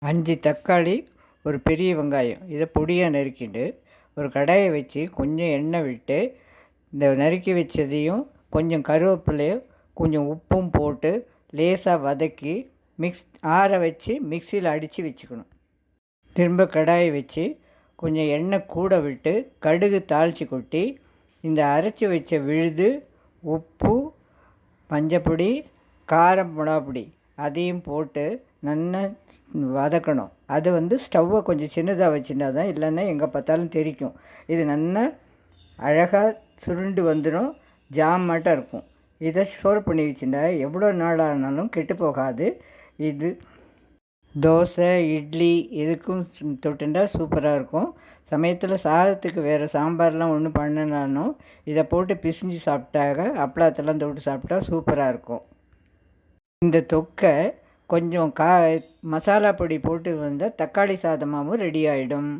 5 தக்காளி, ஒரு பெரிய வெங்காயம் இதை பொடியாக நறுக்கிட்டு ஒரு கடாயை வச்சு கொஞ்சம் எண்ணெய் விட்டு இந்த நறுக்கி வச்சதையும் கொஞ்சம் கருவேப்பிலையும் கொஞ்சம் உப்பும் போட்டு லேசாக வதக்கி ஆற வச்சு மிக்சியில் அடித்து வச்சுக்கணும். திரும்ப கடாயை வச்சு கொஞ்சம் எண்ணெய் கூட விட்டு கடுகு தாளித்து கொட்டி இந்த அரைச்சி வச்ச விழுது, உப்பு, மஞ்சப்பொடி, காரம் மிளகாப்பொடி அதையும் போட்டு நல்லா வதக்கணும். அது ஸ்டவ்வை கொஞ்சம் சின்னதாக வச்சுருந்தா தான், இல்லைன்னா எங்கே பார்த்தாலும் தெரிக்கும். இது நல்லா அழகாக சுருண்டு வந்துடும், ஜாம் மாட்டம் இருக்கும். இதை ஸ்டோர் பண்ணி வச்சுருந்தா எவ்வளோ நாள் ஆனாலும் கெட்டு போகாது. இது தோசை, இட்லி இதுக்கும் தொட்டுண்டா சூப்பராக இருக்கும். சமயத்தில் சாதத்துக்கு வேறு சாம்பார்லாம் ஒன்றும் பண்ணனாலும் இதை போட்டு பிசைஞ்சு சாப்பிட்டாக அப்பளத்தெல்லாம் தொட்டு சாப்பிட்டா சூப்பராக இருக்கும். இந்த தொக்கை கொஞ்சம் மசாலா பொடி போட்டு வந்தால் தக்காளி சாதமாகவும் ரெடி ஆகிடும்.